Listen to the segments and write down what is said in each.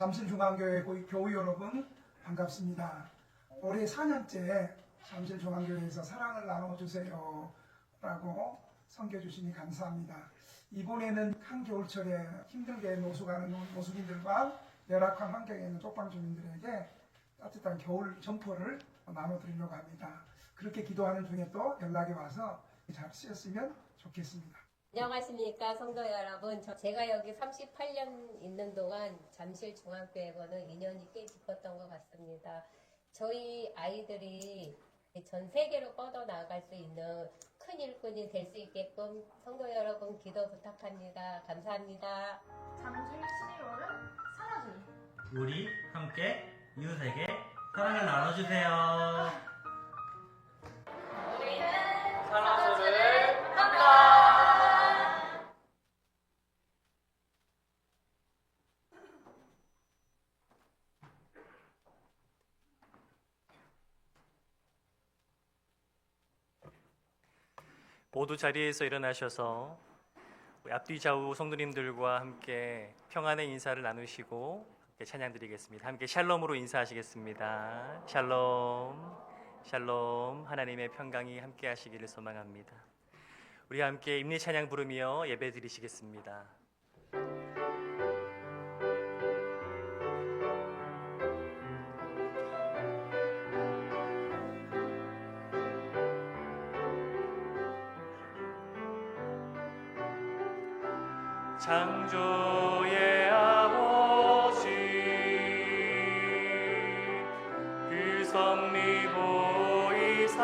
잠실중앙교회 교우 여러분 반갑습니다. 올해 4년째 잠실중앙교회에서 사랑을 나눠주세요 라고 섬겨주시니 감사합니다. 이번에는 한겨울철에 힘들게 노숙하는 노숙인들과 열악한 환경에 있는 쪽방 주민들에게 따뜻한 겨울 점퍼를 나눠드리려고 합니다. 그렇게 기도하는 중에 또 연락이 와서 잘 쓰였으면 좋겠습니다. 안녕하십니까 성도 여러분. 제가 여기 38년 있는 동안 잠실중앙교회와는 인연이 꽤 깊었던 것 같습니다. 저희 아이들이 전 세계로 뻗어나갈 수 있는 큰 일꾼이 될 수 있게끔 성도 여러분 기도 부탁합니다. 감사합니다. 잠실 11월은 사라질. 우리 함께 이웃에게 사랑을 나눠주세요. 우리는 사랑수를 한다. 모두 자리에서 일어나셔서 앞뒤 좌우 성도님들과 함께 평안의 인사를 나누시고 함께 찬양 드리겠습니다. 함께 샬롬으로 인사하시겠습니다. 샬롬, 샬롬. 하나님의 평강이 함께 하시기를 소망합니다. 우리 함께 임리 찬양 부르며 예배 드리시겠습니다. 창조의 아버지 그 섭리 보이사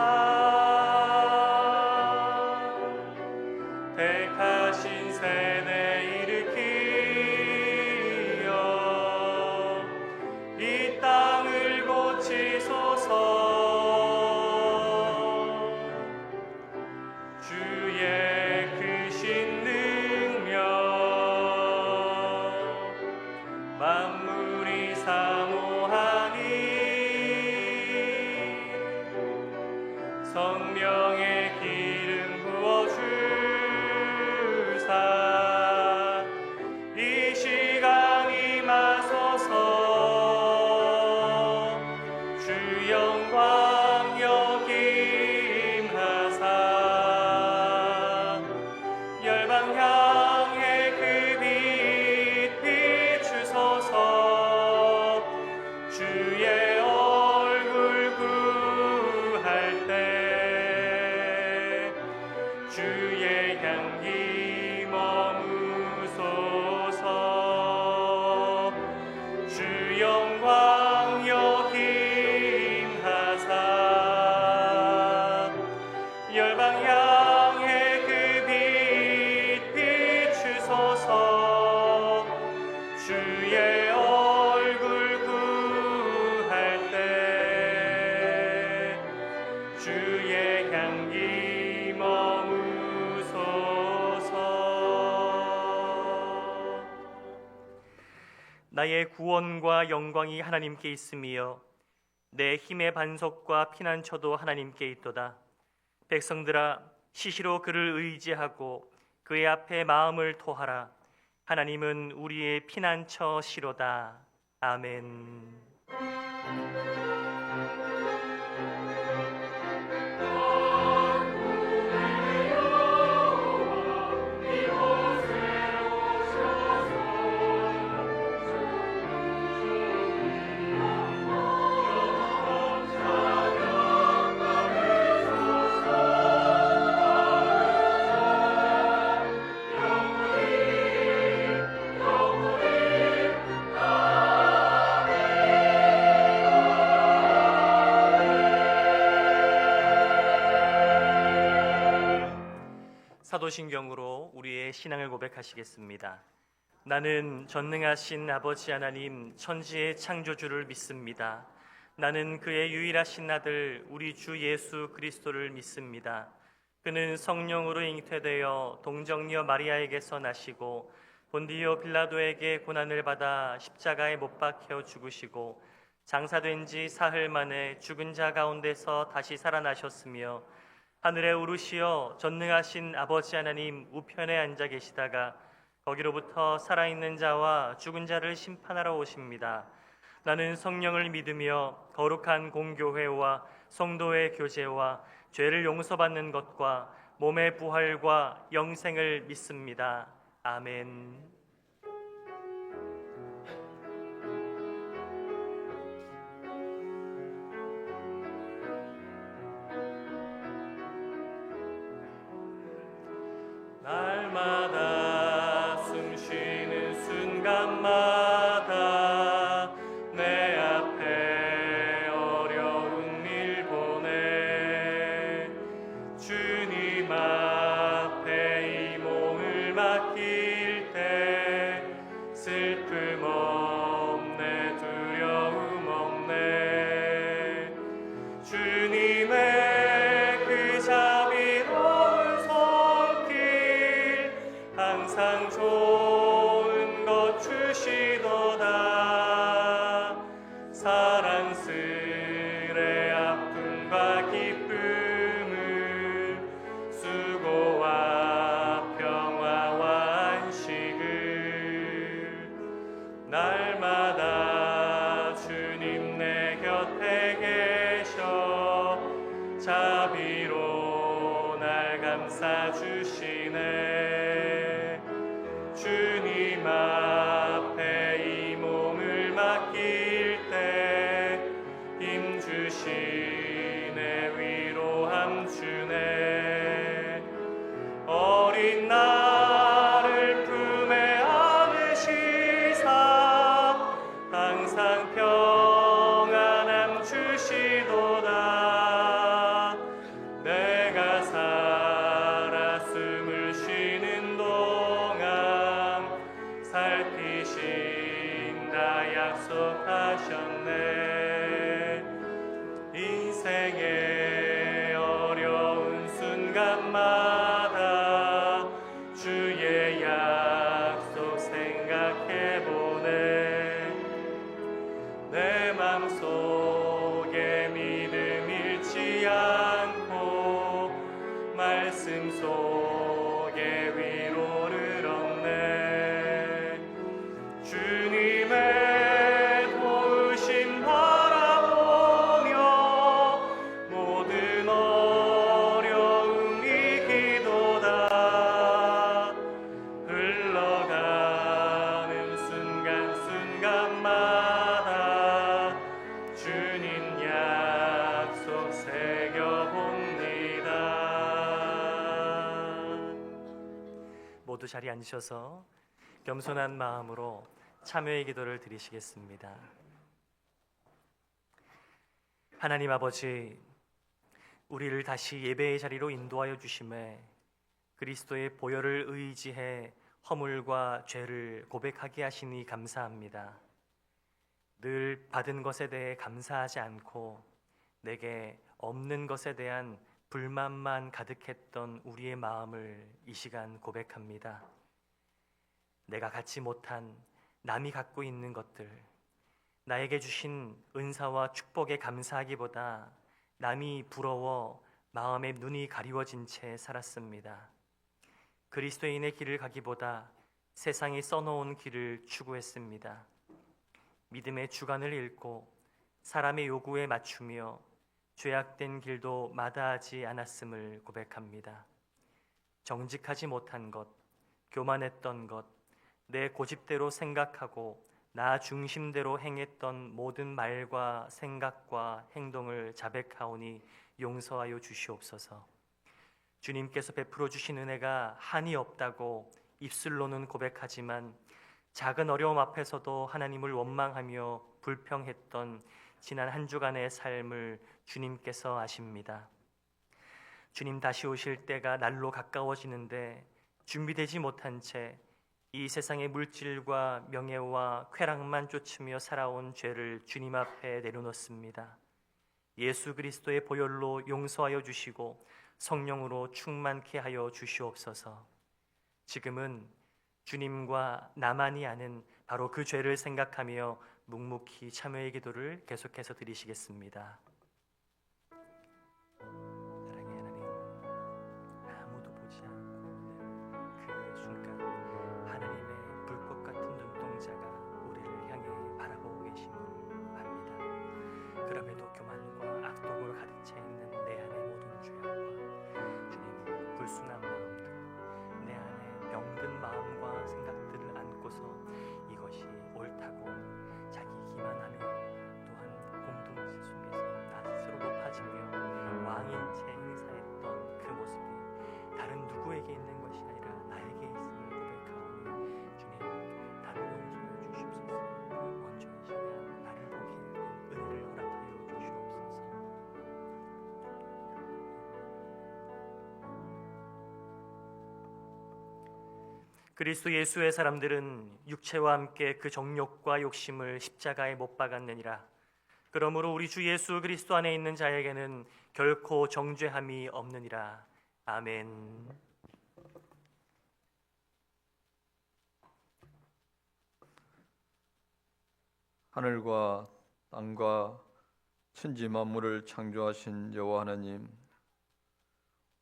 택하신 세대 일으키어 이 땅을 고치소서. 주의 크신 만물이 사모하니 성령의 기름 부어주사 이 시간 임하소서. 주 영광 역임하사 열방 향해 그 빛 비추소서. 주의 얼굴 구할 때 주의 향기 머무소서. 주 영광 역임하사 열방 향해 그 빛 비추소서. 주의 얼굴 구할 때 주의 향기 머무소서. 나의 구원과 영광이 하나님께 있으며 내 힘의 반석과 피난처도 하나님께 있도다. 백성들아, 시시로 그를 의지하고 그의 앞에 마음을 토하라. 하나님은 우리의 피난처시로다. 아멘. 사도신경으로 우리의 신앙을 고백하시겠습니다. 나는 전능하신 아버지 하나님 천지의 창조주를 믿습니다. 나는 그의 유일하신 아들 우리 주 예수 그리스도를 믿습니다. 그는 성령으로 잉태되어 동정녀 마리아에게서 나시고 본디오 빌라도에게 고난을 받아 십자가에 못 박혀 죽으시고 장사된 지 사흘 만에 죽은 자 가운데서 다시 살아나셨으며 하늘에 오르시어 전능하신 아버지 하나님 우편에 앉아 계시다가 거기로부터 살아있는 자와 죽은 자를 심판하러 오십니다. 나는 성령을 믿으며 거룩한 공교회와 성도의 교제와 죄를 용서받는 것과 몸의 부활과 영생을 믿습니다. 아멘. 날마다 숨쉬는 순간마다 내 앞에 어려운 일 보내 주님 앞에 이 몸을 맡길 때 슬픔 없네 두려움 없네 주님의 그 자비로운 손길 항상 좋은 것 주시도다 사랑스레 아픔과 기쁨을 수고와 평화와 안식을 날마다 주님 내 곁에 계셔 자비로 날 감싸 주시네 주님 앞에 이 몸을 맡길 때 힘 주시네 위로함 주네 어린 나를 품에 안으시사 항상 평안함 주시도다 내가 살아 숨을 쉬는 동안 살피신다 약속하셨네 인생의 어려운 순간마다 주의 약속 생각해보네 내 맘속에 믿음 잃지 않고 말씀 속에 위로를 얻네 주님의 도우심 바라보며 모든 어려움 이기도다 흘러가는 순간순간마다 주님 약속 새겨봅니다. 모두 자리에 앉으셔서 겸손한 마음으로 참여의 기도를 드리시겠습니다. 하나님 아버지, 우리를 다시 예배의 자리로 인도하여 주심에 그리스도의 보혈을 의지해 허물과 죄를 고백하게 하시니 감사합니다. 늘 받은 것에 대해 감사하지 않고 내게 없는 것에 대한 불만만 가득했던 우리의 마음을 이 시간 고백합니다. 내가 갖지 못한 남이 갖고 있는 것들, 나에게 주신 은사와 축복에 감사하기보다 남이 부러워 마음의 눈이 가리워진 채 살았습니다. 그리스도인의 길을 가기보다 세상이 써놓은 길을 추구했습니다. 믿음의 주관을 잃고 사람의 요구에 맞추며 죄악된 길도 마다하지 않았음을 고백합니다. 정직하지 못한 것, 교만했던 것, 내 고집대로 생각하고 나 중심대로 행했던 모든 말과 생각과 행동을 자백하오니 용서하여 주시옵소서. 주님께서 베풀어 주신 은혜가 한이 없다고 입술로는 고백하지만 작은 어려움 앞에서도 하나님을 원망하며 불평했던 지난 한 주간의 삶을 주님께서 아십니다. 주님 다시 오실 때가 날로 가까워지는데 준비되지 못한 채 이 세상의 물질과 명예와 쾌락만 쫓으며 살아온 죄를 주님 앞에 내려놓습니다. 예수 그리스도의 보혈로 용서하여 주시고 성령으로 충만케 하여 주시옵소서. 지금은 주님과 나만이 아는 바로 그 죄를 생각하며 묵묵히 참여의 기도를 계속해서 드리시겠습니다. 사랑의 하나님, 아무도 보지 않고 있는 그 순간 하나님 그럼에도 교만과 악독으로 가득 차 있는 내 안의 모든 죄악과 주님 불순한 마음들, 내 안에 병든 마음과 생각들을 안고서 이것이 옳다고 자기 기만하며 또한 공동체 속에서 나 스스로 높아지며 왕인 제 행사했던 그 모습이 다른 누구에게 있는 것이 아니라 나에게 있음을 고백하오니 주님 나를 용서해 주시옵소서. 먼저 이 시간 나를 보게 은혜를 허락하여 주시옵소서. 그리스도 예수의 사람들은 육체와 함께 그 정욕과 욕심을 십자가에 못 박았느니라. 그러므로 우리 주 예수 그리스도 안에 있는 자에게는 결코 정죄함이 없느니라. 아멘. 하늘과 땅과 천지 만물을 창조하신 여호와 하나님,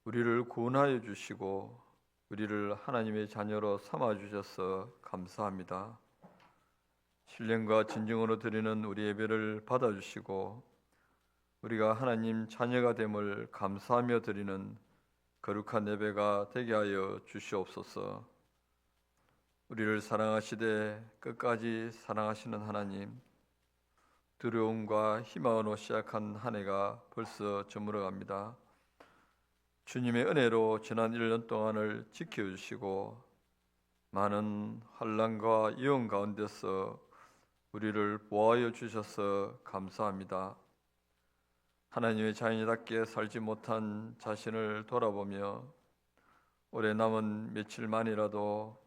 우리를 구원하여 주시고 우리를 하나님의 자녀로 삼아 주셔서 감사합니다. 신령과 진정으로 드리는 우리 예배를 받아주시고 우리가 하나님 자녀가 됨을 감사하며 드리는 거룩한 예배가 되게 하여 주시옵소서. 우리를 사랑하시되 끝까지 사랑하시는 하나님, 두려움과 희망으로 시작한 한 해가 벌써 저물어 갑니다. 주님의 은혜로 지난 1년 동안을 지켜주시고 많은 환난과 위험 가운데서 우리를 보호하여 주셔서 감사합니다. 하나님의 자녀답게 살지 못한 자신을 돌아보며 올해 남은 며칠만이라도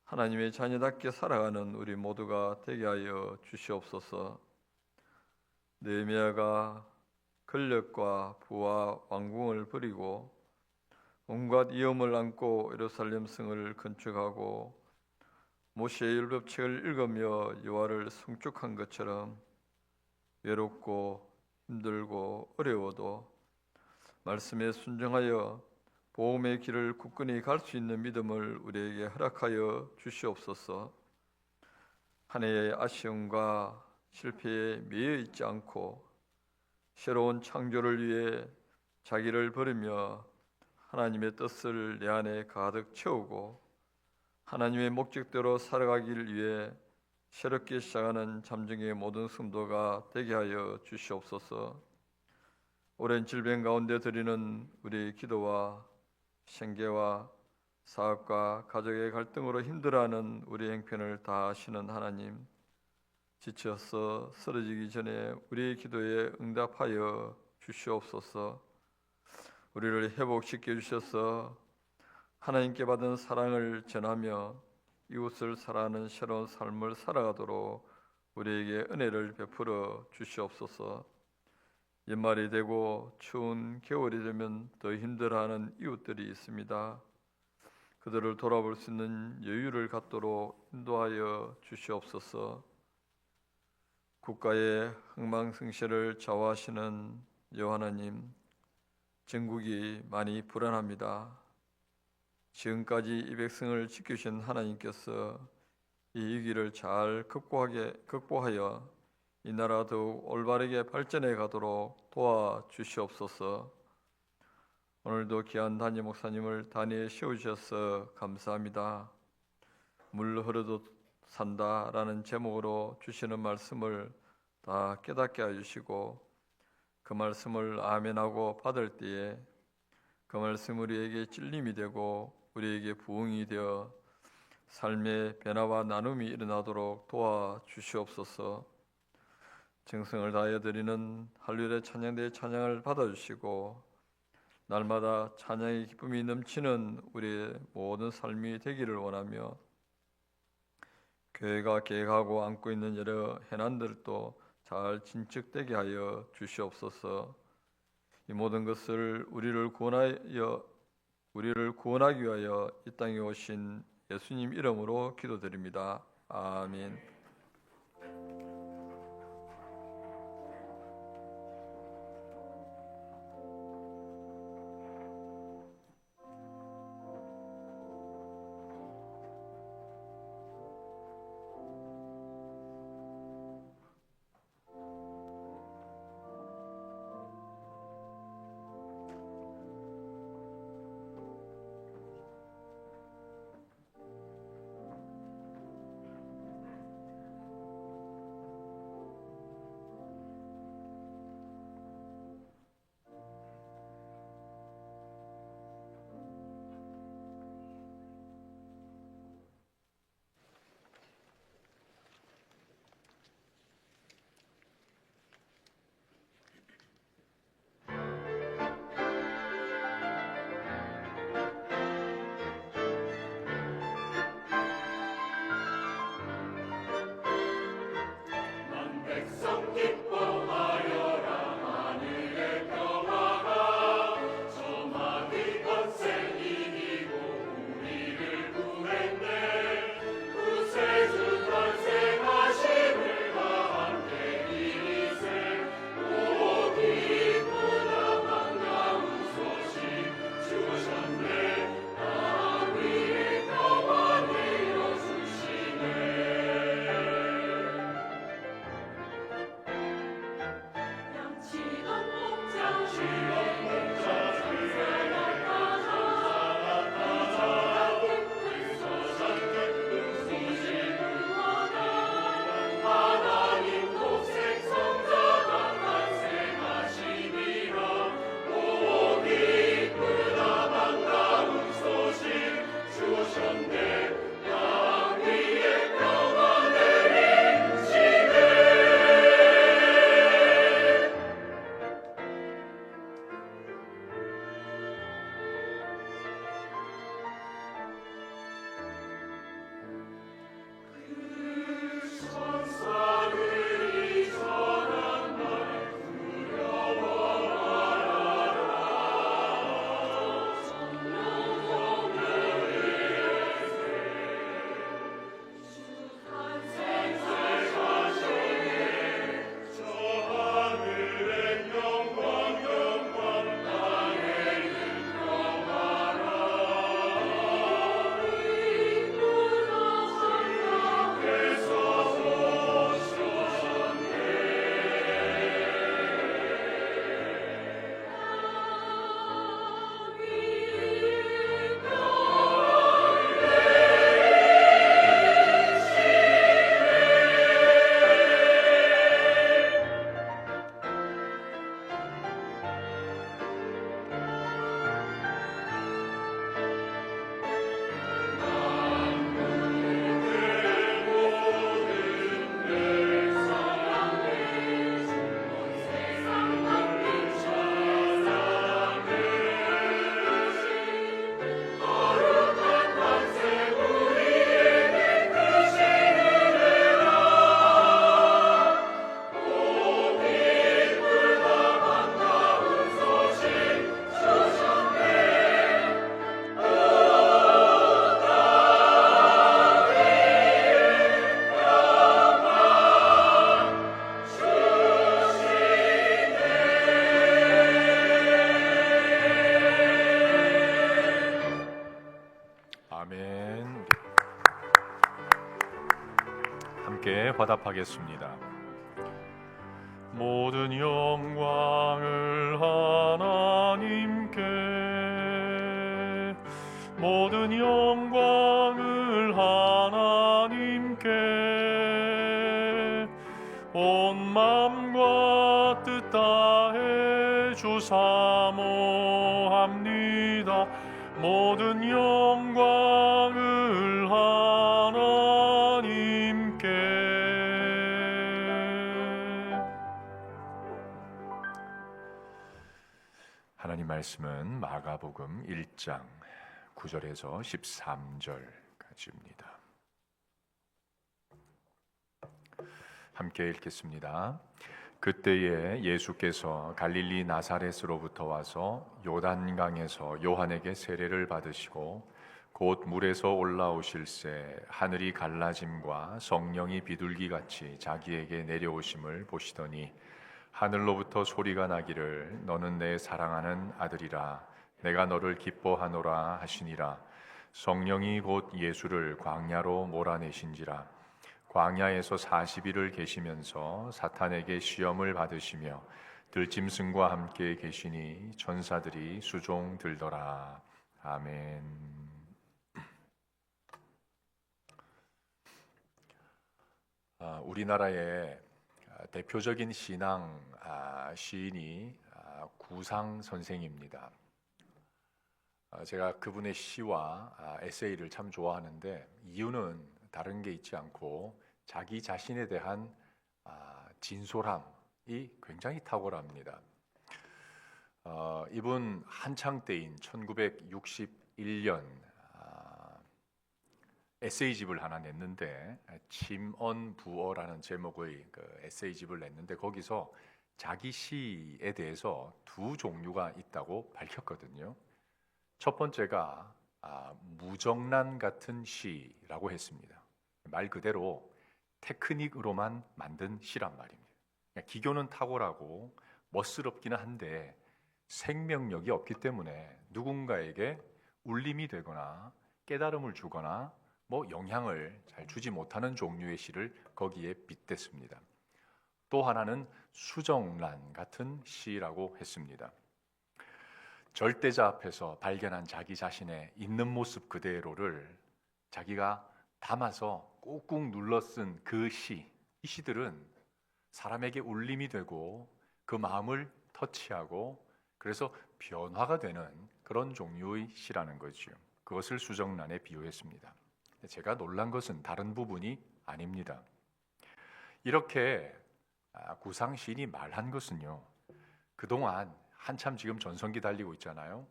하나님의 자녀답게 살아가는 우리 모두가 되게 하여 주시옵소서. 느헤미야가 권력과 부와 왕궁을 버리고 온갖 위험을 안고 예루살렘 성을 건축하고 모세의 율법책을 읽으며 여호와를 송축한 것처럼 외롭고 힘들고 어려워도 말씀에 순종하여 복음의 길을 굳건히 갈 수 있는 믿음을 우리에게 허락하여 주시옵소서. 한 해의 아쉬움과 실패에 매여 있지 않고 새로운 창조를 위해 자기를 버리며 하나님의 뜻을 내 안에 가득 채우고 하나님의 목적대로 살아가길 위해 새롭게 시작하는 잠정의 모든 성도가 되게 하여 주시옵소서. 오랜 질병 가운데 드리는 우리의 기도와 생계와 사업과 가족의 갈등으로 힘들어하는 우리 형편을 다 아시는 하나님, 지쳐서 쓰러지기 전에 우리의 기도에 응답하여 주시옵소서. 우리를 회복시켜 주셔서 하나님께 받은 사랑을 전하며 이웃을 사랑하는 새로운 삶을 살아가도록 우리에게 은혜를 베풀어 주시옵소서. 연말이 되고 추운 겨울이 되면 더 힘들어하는 이웃들이 있습니다. 그들을 돌아볼 수 있는 여유를 갖도록 인도하여 주시옵소서. 국가의 흥망성쇠를 좌우하시는 여호와 하나님, 전국이 많이 불안합니다. 지금까지 이 백성을 지키신 하나님께서 이 위기를 잘 극복하여 이 나라 더욱 올바르게 발전해 가도록 도와주시옵소서. 오늘도 귀한 담임 목사님을 단위에 세우셔서 감사합니다. 물 흐르듯 산다라는 제목으로 주시는 말씀을 다 깨닫게 해주시고 그 말씀을 아멘하고 받을 때에 그 말씀 우리에게 찔림이 되고 우리에게 부흥이 되어 삶의 변화와 나눔이 일어나도록 도와주시옵소서. 정성을 다하여 드리는 할렐루야 찬양대의 찬양을 받아주시고 날마다 찬양의 기쁨이 넘치는 우리의 모든 삶이 되기를 원하며 교회가 계획하고 안고 있는 여러 해난들도 잘 진척되게 하여 주시옵소서. 이 모든 것을 우리를 구원하기 위하여 이 땅에 오신 예수님 이름으로 기도드립니다. 아멘. 아멘. 함께 화답하겠습니다. 모든 영광을 하나님께, 모든 영광을 하나님께, 온 마음과 뜻 다해 주 사모합니다. 모든 영광을 하나님께. 하나님 말씀은 마가복음 1장 9절에서 13절까지입니다. 함께 읽겠습니다. 그때에 예수께서 갈릴리 나사렛으로부터 와서 요단강에서 요한에게 세례를 받으시고 곧 물에서 올라오실새 하늘이 갈라짐과 성령이 비둘기같이 자기에게 내려오심을 보시더니 하늘로부터 소리가 나기를 너는 내 사랑하는 아들이라 내가 너를 기뻐하노라 하시니라. 성령이 곧 예수를 광야로 몰아내신지라. 광야에서 40일을 계시면서 사탄에게 시험을 받으시며 들짐승과 함께 계시니 천사들이 수종 들더라. 아멘. 우리나라의 대표적인 신앙 시인이 구상 선생입니다. 제가 그분의 시와 에세이를 참 좋아하는데 이유는 다른 게 있지 않고 자기 자신에 대한 진솔함이 굉장히 탁월합니다. 이분 한창 때인 1961년 에세이집을 하나 냈는데 침언부어라는 제목의 그 에세이집을 냈는데 거기서 자기 시에 대해서 두 종류가 있다고 밝혔거든요. 첫 번째가 무정란 같은 시라고 했습니다. 말 그대로 테크닉으로만 만든 시란 말입니다. 기교는 탁월하고 멋스럽기는 한데 생명력이 없기 때문에 누군가에게 울림이 되거나 깨달음을 주거나 영향을 잘 주지 못하는 종류의 시를 거기에 빗댔습니다. 또 하나는 수정란 같은 시라고 했습니다. 절대자 앞에서 발견한 자기 자신의 있는 모습 그대로를 자기가 담아서 꾹꾹 눌러 쓴 그 시, 이 시들은 사람에게 울림이 되고 그 마음을 터치하고 그래서 변화가 되는 그런 종류의 시라는 거죠. 그것을 수정란에 비유했습니다. 제가 놀란 것은 다른 부분이 아닙니다. 이렇게 구상시인이 말한 것은요, 그동안 한참 지금 전성기 달리고 있잖아요.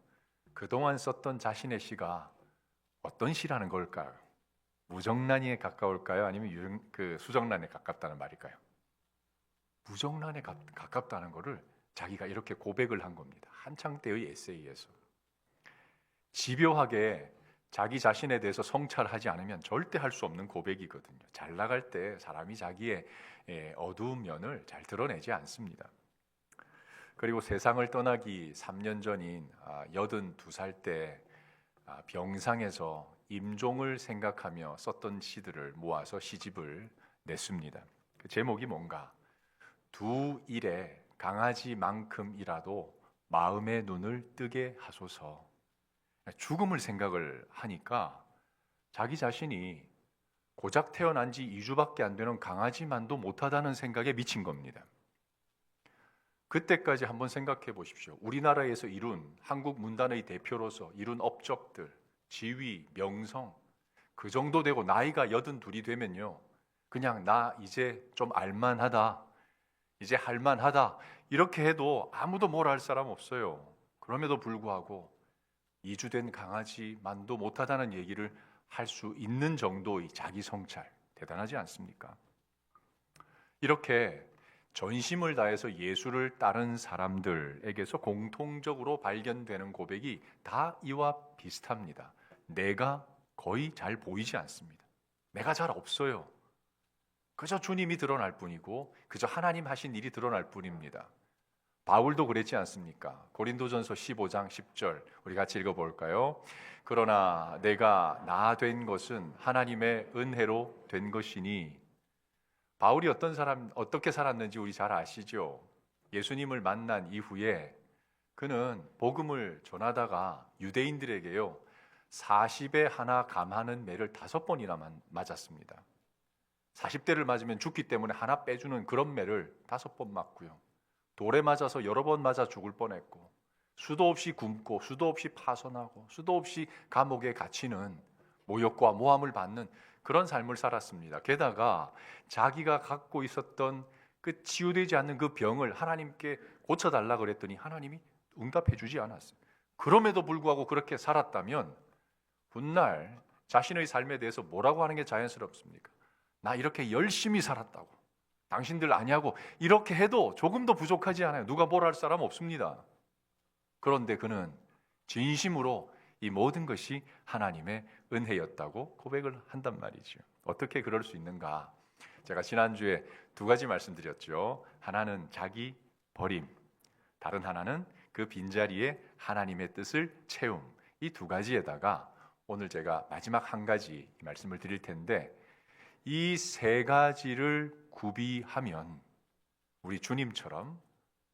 그동안 썼던 자신의 시가 어떤 시라는 걸까요? 무정란에 가까울까요? 아니면 수정란에 가깝다는 말일까요? 무정란에 가깝다는 것을 자기가 이렇게 고백을 한 겁니다. 한창 때의 에세이에서. 집요하게 자기 자신에 대해서 성찰하지 않으면 절대 할 수 없는 고백이거든요. 잘 나갈 때 사람이 자기의 어두운 면을 잘 드러내지 않습니다. 그리고 세상을 떠나기 3년 전인 82살 때 병상에서 임종을 생각하며 썼던 시들을 모아서 시집을 냈습니다. 그 제목이 뭔가? 두 일에 강아지만큼이라도 마음의 눈을 뜨게 하소서. 죽음을 생각을 하니까 자기 자신이 고작 태어난 지 2주밖에 안 되는 강아지만도 못하다는 생각에 미친 겁니다. 그때까지 한번 생각해 보십시오. 우리나라에서 이룬 한국 문단의 대표로서 이룬 업적들, 지위, 명성 그 정도 되고 나이가 82이 되면요, 그냥 나 이제 좀 알만하다, 이제 할만하다 이렇게 해도 아무도 뭘 할 사람 없어요. 그럼에도 불구하고 2주 된 강아지만도 못하다는 얘기를 할 수 있는 정도의 자기 성찰, 대단하지 않습니까? 이렇게 전심을 다해서 예수를 따른 사람들에게서 공통적으로 발견되는 고백이 다 이와 비슷합니다. 내가 거의 잘 보이지 않습니다. 내가 잘 없어요. 그저 주님이 드러날 뿐이고 그저 하나님 하신 일이 드러날 뿐입니다. 바울도 그랬지 않습니까? 고린도전서 15장 10절 우리 같이 읽어볼까요? 그러나 내가 나 된 것은 하나님의 은혜로 된 것이니. 바울이 어떻게 살았는지 우리 잘 아시죠? 예수님을 만난 이후에 그는 복음을 전하다가 유대인들에게요 40에 하나 감하는 매를 5번이나 맞았습니다. 40대를 맞으면 죽기 때문에 하나 빼주는 그런 매를 5번 맞고요. 돌에 맞아서 여러 번 맞아 죽을 뻔했고, 수도 없이 굶고 수도 없이 파손하고 수도 없이 감옥에 갇히는 모욕과 모함을 받는 그런 삶을 살았습니다. 게다가 자기가 갖고 있었던 그 치유되지 않는 그 병을 하나님께 고쳐달라 그랬더니 하나님이 응답해 주지 않았어요. 그럼에도 불구하고 그렇게 살았다면 훗날 자신의 삶에 대해서 뭐라고 하는 게 자연스럽습니까? 나 이렇게 열심히 살았다고, 당신들 아니하고 이렇게 해도 조금도 부족하지 않아요. 누가 뭐라 할 사람 없습니다. 그런데 그는 진심으로 이 모든 것이 하나님의 은혜였다고 고백을 한단 말이죠. 어떻게 그럴 수 있는가? 제가 지난주에 2가지 말씀드렸죠. 하나는 자기 버림, 다른 하나는 그 빈자리에 하나님의 뜻을 채움. 이 2가지에다가 오늘 제가 마지막 1가지 말씀을 드릴 텐데, 이 3가지를 구비하면 우리 주님처럼,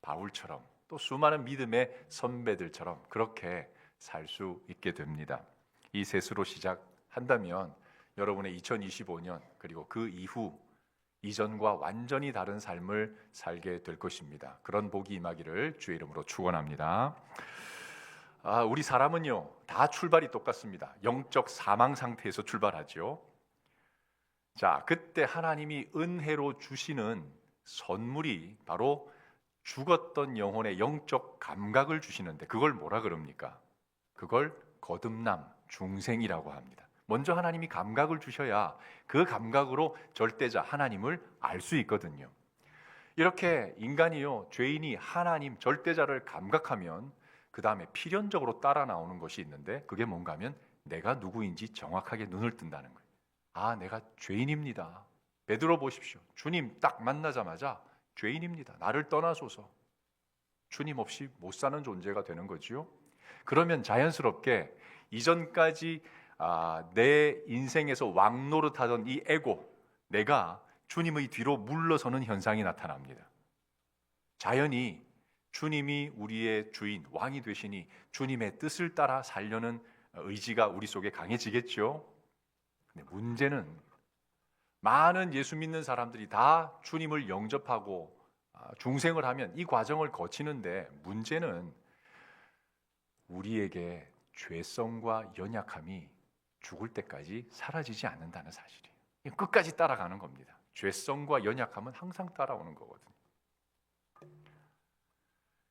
바울처럼, 또 수많은 믿음의 선배들처럼 그렇게 살 수 있게 됩니다. 이 셋으로 시작한다면 여러분의 2025년 그리고 그 이후 이전과 완전히 다른 삶을 살게 될 것입니다. 그런 복이 임하기를 주의 이름으로 축원합니다. 우리 사람은요 다 출발이 똑같습니다. 영적 사망 상태에서 출발하죠. 자, 그때 하나님이 은혜로 주시는 선물이 바로 죽었던 영혼의 영적 감각을 주시는데, 그걸 뭐라 그럽니까? 그걸 거듭남, 중생이라고 합니다. 먼저 하나님이 감각을 주셔야 그 감각으로 절대자 하나님을 알 수 있거든요. 이렇게 인간이요, 죄인이 하나님 절대자를 감각하면 그 다음에 필연적으로 따라 나오는 것이 있는데, 그게 뭔가 하면 내가 누구인지 정확하게 눈을 뜬다는 거예요. 아, 내가 죄인입니다. 베드로 보십시오. 주님 딱 만나자마자 죄인입니다. 나를 떠나소서. 주님 없이 못 사는 존재가 되는 거지요. 그러면 자연스럽게 이전까지 내 인생에서 왕노릇하던 이 에고, 내가 주님의 뒤로 물러서는 현상이 나타납니다. 자연히 주님이 우리의 주인, 왕이 되시니 주님의 뜻을 따라 살려는 의지가 우리 속에 강해지겠죠. 근데 문제는 많은 예수 믿는 사람들이 다 주님을 영접하고 중생을 하면 이 과정을 거치는데, 문제는 우리에게 죄성과 연약함이 죽을 때까지 사라지지 않는다는 사실이에요. 끝까지 따라가는 겁니다. 죄성과 연약함은 항상 따라오는 거거든요.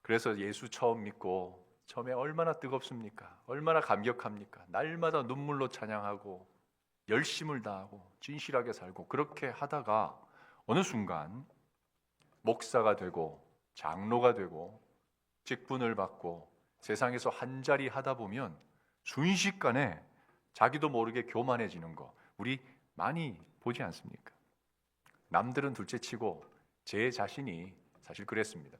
그래서 예수 처음 믿고 처음에 얼마나 뜨겁습니까? 얼마나 감격합니까? 날마다 눈물로 찬양하고 열심을 다하고 진실하게 살고, 그렇게 하다가 어느 순간 목사가 되고 장로가 되고 직분을 받고 세상에서 한 자리 하다 보면 순식간에 자기도 모르게 교만해지는 거 우리 많이 보지 않습니까? 남들은 둘째치고 제 자신이 사실 그랬습니다.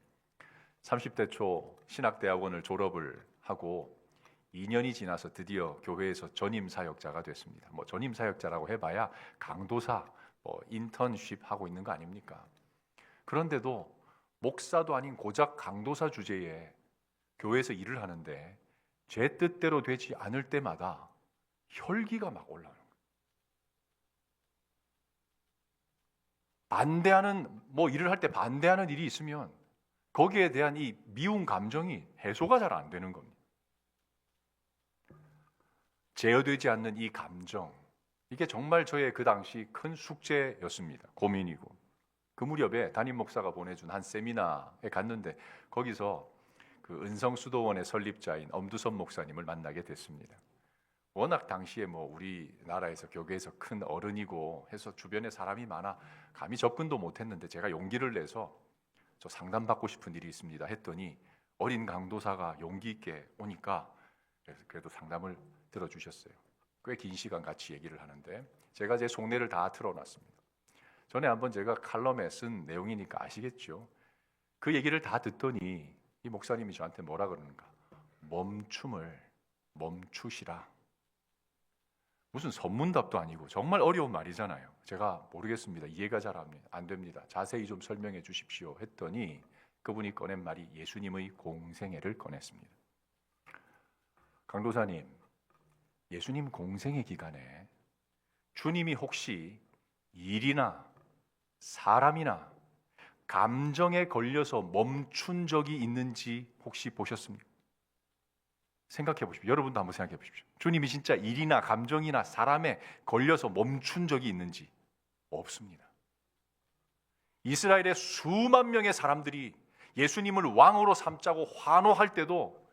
30대 초 신학대학원을 졸업을 하고 2년이 지나서 드디어 교회에서 전임 사역자가 됐습니다. 뭐 전임 사역자라고 해봐야 강도사, 인턴십 하고 있는 거 아닙니까? 그런데도 목사도 아닌 고작 강도사 주제에 교회에서 일을 하는데 제 뜻대로 되지 않을 때마다 혈기가 막 올라오는 거예요. 반대하는, 일을 할 때 반대하는 일이 있으면 거기에 대한 이 미운 감정이 해소가 잘 안 되는 겁니다. 제어되지 않는 이 감정, 이게 정말 저의 그 당시 큰 숙제였습니다. 고민이고. 그 무렵에 담임 목사가 보내준 한 세미나에 갔는데 거기서 그 은성수도원의 설립자인 엄두선 목사님을 만나게 됐습니다. 워낙 당시에 우리나라에서 교계에서 큰 어른이고 해서 주변에 사람이 많아 감히 접근도 못했는데, 제가 용기를 내서 저 상담받고 싶은 일이 있습니다 했더니 어린 강도사가 용기 있게 오니까 그래도 상담을 들어주셨어요. 꽤 긴 시간 같이 얘기를 하는데 제가 제 속내를 다 틀어놨습니다. 전에 한번 제가 칼럼에 쓴 내용이니까 아시겠죠? 그 얘기를 다 듣더니 이 목사님이 저한테 뭐라 그러는가? 멈춤을 멈추시라. 무슨 선문답도 아니고 정말 어려운 말이잖아요. 제가 모르겠습니다. 이해가 잘 안 됩니다. 자세히 좀 설명해 주십시오 했더니 그분이 꺼낸 말이 예수님의 공생애를 꺼냈습니다. 강도사님, 예수님 공생애 기간에 주님이 혹시 일이나 사람이나 감정에 걸려서 멈춘 적이 있는지 혹시 보셨습니까? 생각해 보십시오. 여러분도 한번 생각해 보십시오. 주님이 진짜 일이나 감정이나 사람에 걸려서 멈춘 적이 있는지 없습니다. 이스라엘의 수만 명의 사람들이 예수님을 왕으로 삼자고 환호할 때도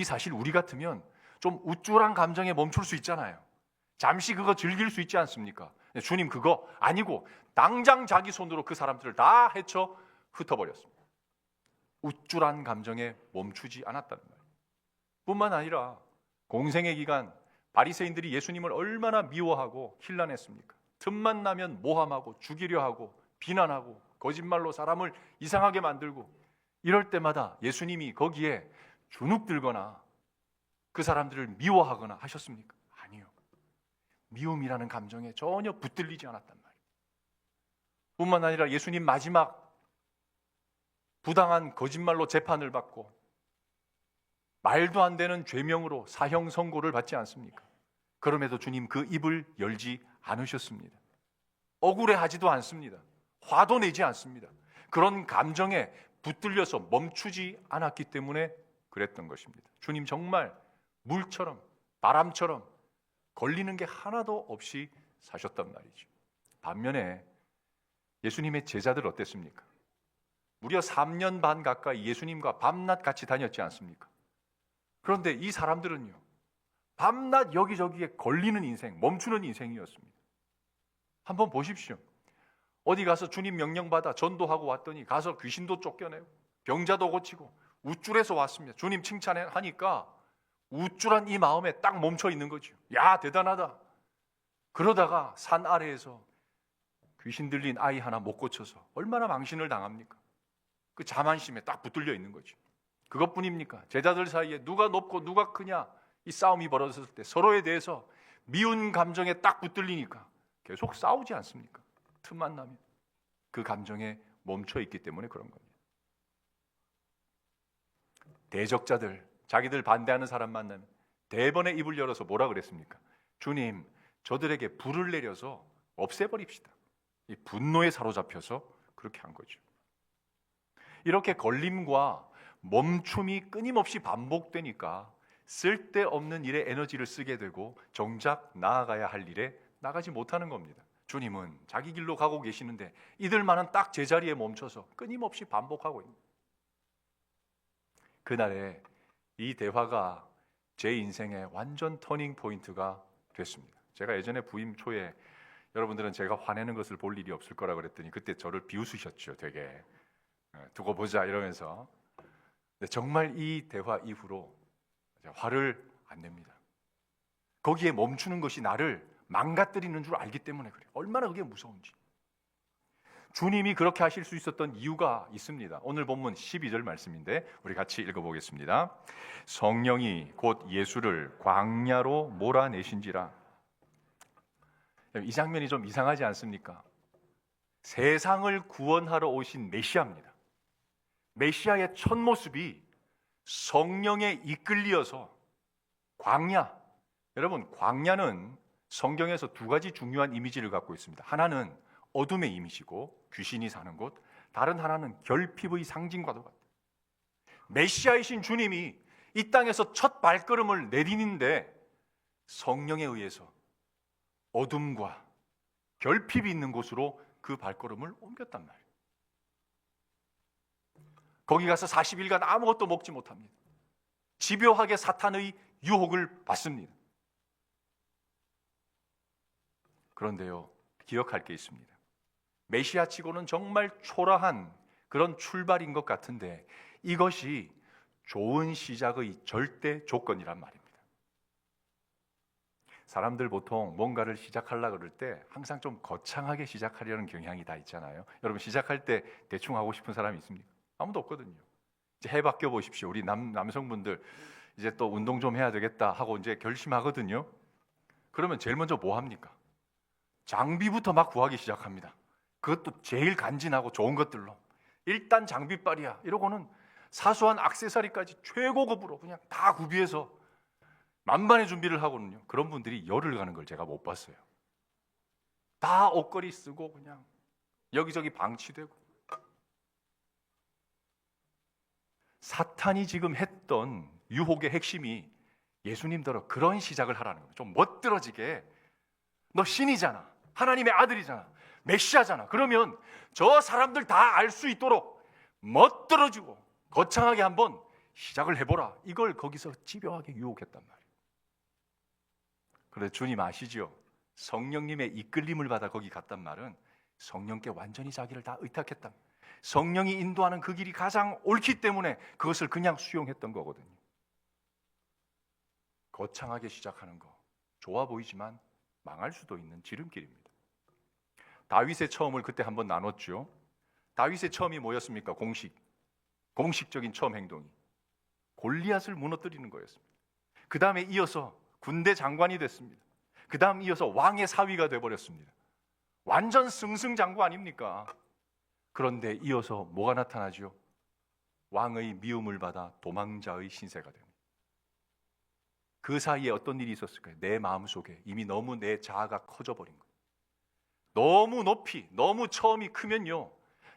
사실 우리 같으면 좀 우쭐한 감정에 멈출 수 있잖아요. 잠시 그거 즐길 수 있지 않습니까? 주님 그거 아니고 당장 자기 손으로 그 사람들을 다 헤쳐 흩어버렸습니다. 우쭐한 감정에 멈추지 않았다는 말이에요. 뿐만 아니라 공생애 기간 바리새인들이 예수님을 얼마나 미워하고 힐난했습니까? 틈만 나면 모함하고 죽이려 하고 비난하고 거짓말로 사람을 이상하게 만들고 이럴 때마다 예수님이 거기에 주눅들거나 그 사람들을 미워하거나 하셨습니까? 아니요. 미움이라는 감정에 전혀 붙들리지 않았단 말이에요. 뿐만 아니라 예수님 마지막 부당한 거짓말로 재판을 받고 말도 안 되는 죄명으로 사형 선고를 받지 않습니까? 그럼에도 주님 그 입을 열지 않으셨습니다. 억울해하지도 않습니다. 화도 내지 않습니다. 그런 감정에 붙들려서 멈추지 않았기 때문에 그랬던 것입니다. 주님 정말 물처럼 바람처럼 걸리는 게 하나도 없이 사셨단 말이죠. 반면에 예수님의 제자들 어땠습니까? 무려 3년 반 가까이 예수님과 밤낮 같이 다녔지 않습니까? 그런데 이 사람들은요, 밤낮 여기저기에 걸리는 인생, 멈추는 인생이었습니다. 한번 보십시오. 어디 가서 주님 명령받아 전도하고 왔더니 가서 귀신도 쫓겨내고 병자도 고치고 우쭐해서 왔습니다. 주님 칭찬하니까 우쭐한 이 마음에 딱 멈춰 있는 거죠. 야, 대단하다. 그러다가 산 아래에서 귀신 들린 아이 하나 못 고쳐서 얼마나 망신을 당합니까? 그 자만심에 딱 붙들려 있는 거죠. 그것뿐입니까? 제자들 사이에 누가 높고 누가 크냐 이 싸움이 벌어졌을 때 서로에 대해서 미운 감정에 딱 붙들리니까 계속 싸우지 않습니까? 틈만 나면 그 감정에 멈춰 있기 때문에 그런 겁니다. 대적자들, 자기들 반대하는 사람 만나면 대번에 입을 열어서 뭐라 그랬습니까? 주님, 저들에게 불을 내려서 없애버립시다. 이 분노에 사로잡혀서 그렇게 한 거죠. 이렇게 걸림과 멈춤이 끊임없이 반복되니까 쓸데없는 일에 에너지를 쓰게 되고 정작 나아가야 할 일에 나가지 못하는 겁니다. 주님은 자기 길로 가고 계시는데 이들만은 딱 제자리에 멈춰서 끊임없이 반복하고 있는 거예요. 그날에 이 대화가 제 인생의 완전 터닝 포인트가 됐습니다. 제가 예전에 부임 초에 여러분들은 제가 화내는 것을 볼 일이 없을 거라 그랬더니 그때 저를 비웃으셨죠. 되게 두고 보자 이러면서. 근데 정말 이 대화 이후로 화를 안 냅니다. 거기에 멈추는 것이 나를 망가뜨리는 줄 알기 때문에 그래요. 얼마나 그게 무서운지. 주님이 그렇게 하실 수 있었던 이유가 있습니다. 오늘 본문 12절 말씀인데 우리 같이 읽어보겠습니다. 성령이 곧 예수를 광야로 몰아내신지라. 이 장면이 좀 이상하지 않습니까? 세상을 구원하러 오신 메시아입니다. 메시아의 첫 모습이 성령에 이끌리어서 광야. 여러분, 광야는 성경에서 두 가지 중요한 이미지를 갖고 있습니다. 하나는 어둠의 이미지고 귀신이 사는 곳, 다른 하나는 결핍의 상징과도 같아요. 메시아이신 주님이 이 땅에서 첫 발걸음을 내디는데 성령에 의해서 어둠과 결핍이 있는 곳으로 그 발걸음을 옮겼단 말이에요. 거기 가서 40일간 아무것도 먹지 못합니다. 집요하게 사탄의 유혹을 받습니다. 그런데요, 기억할 게 있습니다. 메시아치고는 정말 초라한 그런 출발인 것 같은데 이것이 좋은 시작의 절대 조건이란 말입니다. 사람들 보통 뭔가를 시작하려고 그럴 때 항상 좀 거창하게 시작하려는 경향이 다 있잖아요. 여러분 시작할 때 대충 하고 싶은 사람이 있습니까? 아무도 없거든요. 이제 해 바뀌어 보십시오. 우리 남성분들 이제 또 운동 좀 해야 되겠다 하고 이제 결심하거든요. 그러면 제일 먼저 뭐 합니까? 장비부터 막 구하기 시작합니다. 그것도 제일 간지나고 좋은 것들로. 일단 장비빨이야 이러고는 사소한 액세서리까지 최고급으로 그냥 다 구비해서 만반의 준비를 하거든요. 그런 분들이 열을 가는 걸 제가 못 봤어요. 다 옷걸이 쓰고 그냥 여기저기 방치되고. 사탄이 지금 했던 유혹의 핵심이 예수님더러 그런 시작을 하라는 거예요. 좀 멋들어지게. 너 신이잖아. 하나님의 아들이잖아. 메시아잖아. 그러면 저 사람들 다 알 수 있도록 멋들어지고 거창하게 한번 시작을 해보라. 이걸 거기서 집요하게 유혹했단 말이에요. 그런데 주님 아시죠? 성령님의 이끌림을 받아 거기 갔단 말은 성령께 완전히 자기를 다 의탁했다. 성령이 인도하는 그 길이 가장 옳기 때문에 그것을 그냥 수용했던 거거든요. 거창하게 시작하는 거 좋아 보이지만 망할 수도 있는 지름길입니다. 다윗의 처음을 그때 한번 나눴죠. 다윗의 처음이 뭐였습니까? 공식적인 처음 행동이 골리앗을 무너뜨리는 거였습니다. 그 다음에 이어서 군대 장관이 됐습니다. 그 다음 이어서 왕의 사위가 돼버렸습니다. 완전 승승장구 아닙니까? 그런데 이어서 뭐가 나타나죠? 왕의 미움을 받아 도망자의 신세가 됩니다. 그 사이에 어떤 일이 있었을까요? 내 마음속에 이미 너무 내 자아가 커져버린 거예요. 너무 높이, 너무 처음이 크면요,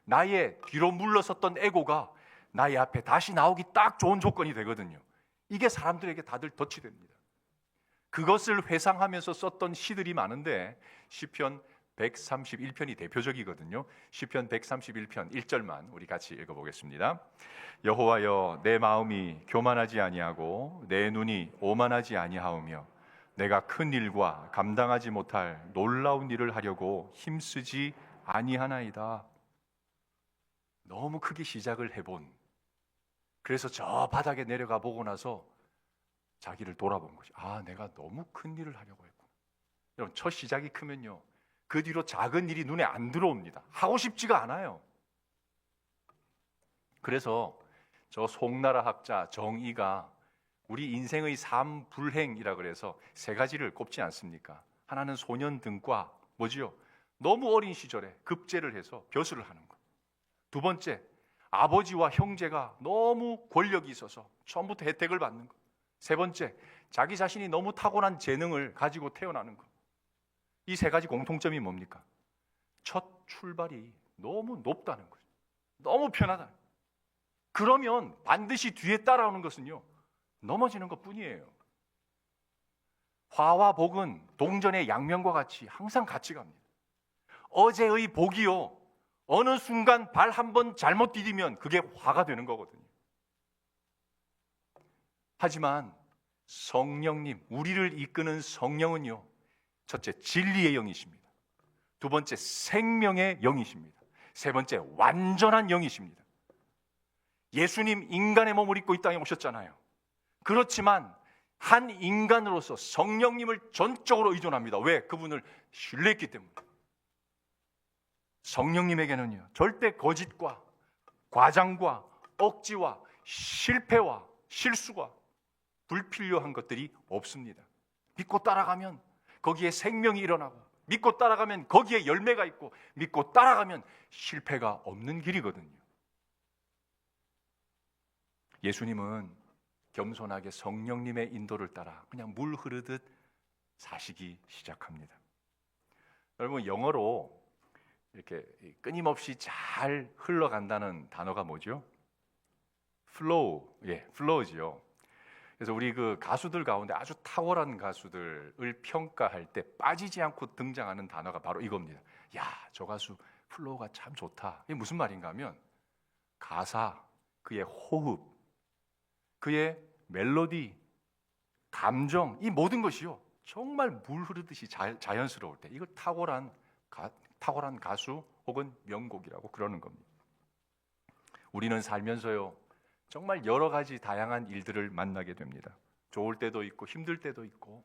나의 뒤로 물러섰던 에고가 나의 앞에 다시 나오기 딱 좋은 조건이 되거든요. 이게 사람들에게 다들 덫이 됩니다. 그것을 회상하면서 썼던 시들이 많은데 시편 131편이 대표적이거든요. 시편 131편 1절만 우리 같이 읽어보겠습니다. 여호와여, 내 마음이 교만하지 아니하고 내 눈이 오만하지 아니하오며 내가 큰 일과 감당하지 못할 놀라운 일을 하려고 힘쓰지 아니하나이다. 너무 크게 시작을 해본, 그래서 저 바닥에 내려가 보고 나서 자기를 돌아본 거죠. 아, 내가 너무 큰 일을 하려고 했구나. 여러분, 첫 시작이 크면요, 그 뒤로 작은 일이 눈에 안 들어옵니다. 하고 싶지가 않아요. 그래서 저 송나라 학자 정의가 우리 인생의 삼불행이라 그래서 세 가지를 꼽지 않습니까? 하나는 소년 등과 뭐지요? 너무 어린 시절에 급제를 해서 벼슬을 하는 것. 두 번째, 아버지와 형제가 너무 권력이 있어서 처음부터 혜택을 받는 것. 세 번째, 자기 자신이 너무 타고난 재능을 가지고 태어나는 것. 이 세 가지 공통점이 뭡니까? 첫 출발이 너무 높다는 거죠. 너무 편하다. 그러면 반드시 뒤에 따라오는 것은요, 넘어지는 것뿐이에요. 화와 복은 동전의 양면과 같이 항상 같이 갑니다. 어제의 복이요, 어느 순간 발 한 번 잘못 디디면 그게 화가 되는 거거든요. 하지만 성령님, 우리를 이끄는 성령은요, 첫째, 진리의 영이십니다. 두 번째, 생명의 영이십니다. 세 번째, 완전한 영이십니다. 예수님 인간의 몸을 입고 이 땅에 오셨잖아요. 그렇지만 한 인간으로서 성령님을 전적으로 의존합니다. 왜? 그분을 신뢰했기 때문에. 성령님에게는요, 절대 거짓과 과장과 억지와 실패와 실수가 불필요한 것들이 없습니다. 믿고 따라가면 거기에 생명이 일어나고, 믿고 따라가면 거기에 열매가 있고, 믿고 따라가면 실패가 없는 길이거든요. 예수님은 겸손하게 성령님의 인도를 따라 그냥 물 흐르듯 사시기 시작합니다. 여러분, 영어로 이렇게 끊임없이 잘 흘러간다는 단어가 뭐죠? flow, flow지요. 그래서 우리 그 가수들 가운데 아주 탁월한 가수들을 평가할 때 빠지지 않고 등장하는 단어가 바로 이겁니다. 야, 저 가수 플로우가 참 좋다. 이게 무슨 말인가 하면 가사, 그의 호흡, 그의 멜로디, 감정, 이 모든 것이요, 정말 물 흐르듯이 자연스러울 때 이걸 탁월한 가수 혹은 명곡이라고 그러는 겁니다. 우리는 살면서요, 정말 여러 가지 다양한 일들을 만나게 됩니다. 좋을 때도 있고 힘들 때도 있고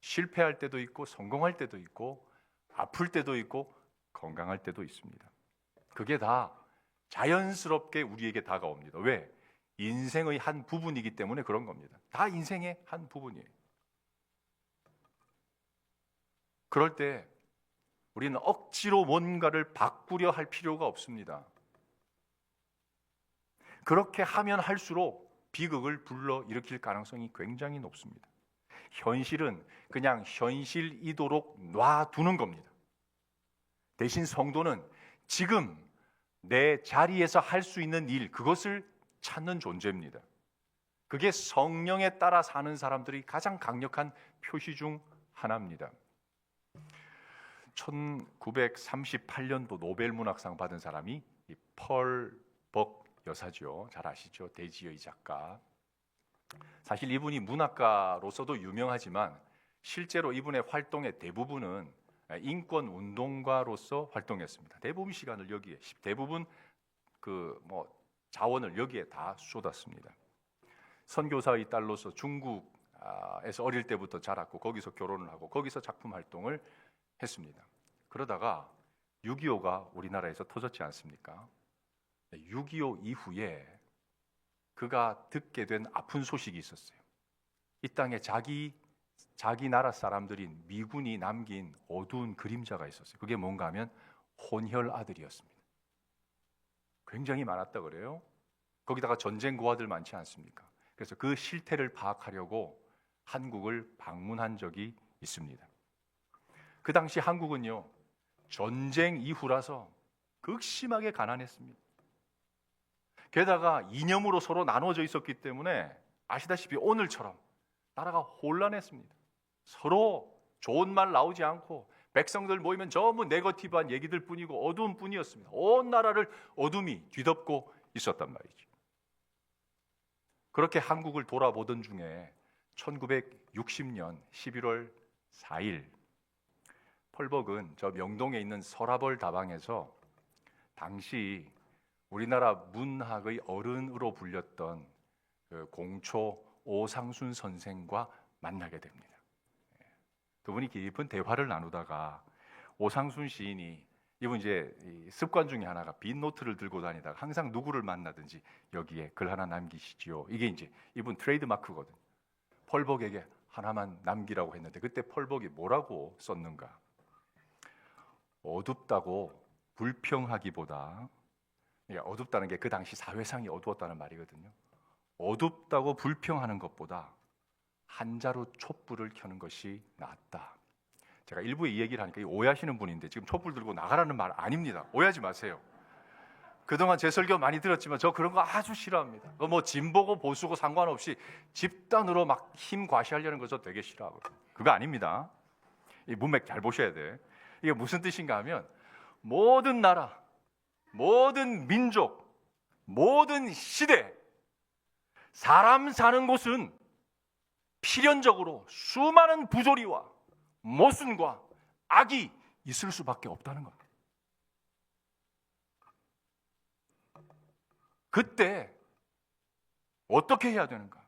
실패할 때도 있고 성공할 때도 있고 아플 때도 있고 건강할 때도 있습니다. 그게 다 자연스럽게 우리에게 다가옵니다. 왜? 인생의 한 부분이기 때문에 그런 겁니다. 다 인생의 한 부분이에요. 그럴 때 우리는 억지로 뭔가를 바꾸려 할 필요가 없습니다. 그렇게 하면 할수록 비극을 불러일으킬 가능성이 굉장히 높습니다. 현실은 그냥 현실이도록 놔두는 겁니다. 대신 성도는 지금 내 자리에서 할 수 있는 일, 그것을 찾는 존재입니다. 그게 성령에 따라 사는 사람들이 가장 강력한 표시 중 하나입니다. 1938년도 노벨 문학상 받은 사람이 이 펄 벅 여사죠. 잘 아시죠? 대지의 작가. 사실 이분이 문학가로서도 유명하지만 실제로 이분의 활동의 대부분은 인권 운동가로서 활동했습니다. 대부분 시간을 여기에, 대부분 자원을 여기에 다 쏟았습니다. 선교사의 딸로서 중국에서 어릴 때부터 자랐고 거기서 결혼을 하고 거기서 작품 활동을 했습니다. 그러다가 6.25가 우리나라에서 터졌지 않습니까? 6.25 이후에 그가 듣게 된 아픈 소식이 있었어요. 이 땅에 자기 나라 사람들인 미군이 남긴 어두운 그림자가 있었어요. 그게 뭔가 하면 혼혈 아들이었습니다. 굉장히 많았다 그래요. 거기다가 전쟁 고아들 많지 않습니까? 그래서 그 실태를 파악하려고 한국을 방문한 적이 있습니다. 그 당시 한국은요, 전쟁 이후라서 극심하게 가난했습니다. 게다가 이념으로 서로 나눠져 있었기 때문에 아시다시피 오늘처럼 나라가 혼란했습니다. 서로 좋은 말 나오지 않고 백성들 모이면 전부 네거티브한 얘기들 뿐이고 어두운 뿐이었습니다. 온 나라를 어둠이 뒤덮고 있었단 말이죠. 그렇게 한국을 돌아보던 중에 1960년 11월 4일 펄벅은 저 명동에 있는 서라벌 다방에서 당시 우리나라 문학의 어른으로 불렸던 그 공초 오상순 선생과 만나게 됩니다. 두 분이 깊은 대화를 나누다가 오상순 시인이 이분 이제 습관 중에 하나가 빈 노트를 들고 다니다가 항상 누구를 만나든지 여기에 글 하나 남기시지요. 이게 이제 이분 트레이드 마크거든. 펄벅에게 하나만 남기라고 했는데 그때 펄벅이 뭐라고 썼는가? 어둡다고 불평하기보다, 그러니까 어둡다는 게 그 당시 사회상이 어두웠다는 말이거든요. 어둡다고 불평하는 것보다 한자로 촛불을 켜는 것이 낫다. 제가 일부에 이 얘기를 하니까 오해하시는 분인데 지금 촛불 들고 나가라는 말 아닙니다. 오해하지 마세요. 그동안 제 설교 많이 들었지만 저 그런 거 아주 싫어합니다. 뭐 진보고 보수고 상관없이 집단으로 막 힘 과시하려는 거 저 되게 싫어하거든요. 그거 아닙니다. 이 문맥 잘 보셔야 돼. 이게 무슨 뜻인가 하면 모든 나라, 모든 민족, 모든 시대, 사람 사는 곳은 필연적으로 수많은 부조리와 모순과 악이 있을 수밖에 없다는 겁니다. 그때 어떻게 해야 되는가?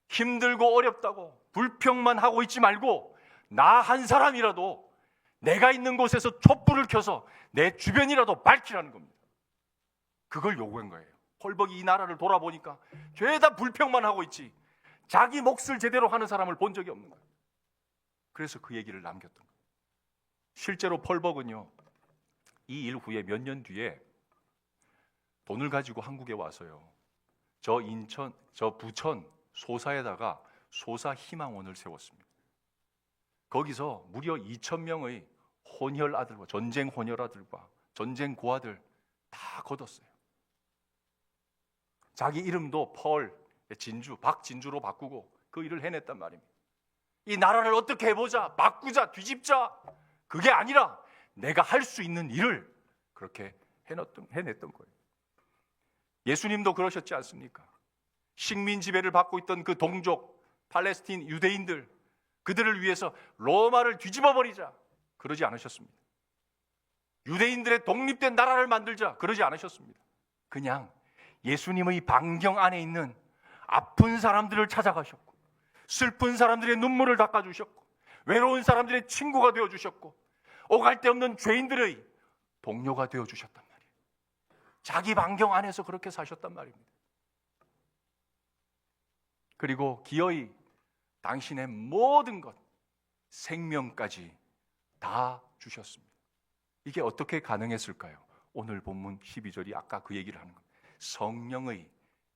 힘들고 어렵다고 불평만 하고 있지 말고 나 한 사람이라도 내가 있는 곳에서 촛불을 켜서 내 주변이라도 밝히라는 겁니다. 그걸 요구한 거예요. 펄벅이 이 나라를 돌아보니까 죄다 불평만 하고 있지 자기 몫을 제대로 하는 사람을 본 적이 없는 거예요. 그래서 그 얘기를 남겼던 거예요. 실제로 펄벅은요, 이 일 후에 몇 년 뒤에 돈을 가지고 한국에 와서요, 저 부천 소사에다가 소사 희망원을 세웠습니다. 거기서 무려 2,000명의 혼혈 아들과 전쟁 혼혈 아들과 전쟁 고아들 다 거뒀어요. 자기 이름도 박진주로 바꾸고 그 일을 해냈단 말입니다. 이 나라를 어떻게 해보자, 바꾸자, 뒤집자, 그게 아니라 내가 할 수 있는 일을 그렇게 해냈던 거예요. 예수님도 그러셨지 않습니까? 식민 지배를 받고 있던 그 동족 팔레스틴 유대인들, 그들을 위해서 로마를 뒤집어 버리자, 그러지 않으셨습니다. 유대인들의 독립된 나라를 만들자, 그러지 않으셨습니다. 그냥 예수님의 반경 안에 있는 아픈 사람들을 찾아가셨고, 슬픈 사람들의 눈물을 닦아주셨고, 외로운 사람들의 친구가 되어주셨고, 오갈 데 없는 죄인들의 동료가 되어주셨단 말이에요. 자기 반경 안에서 그렇게 사셨단 말입니다. 그리고 기어이 당신의 모든 것, 생명까지 다 주셨습니다. 이게 어떻게 가능했을까요? 오늘 본문 12절이 아까 그 얘기를 하는 겁니다. 성령의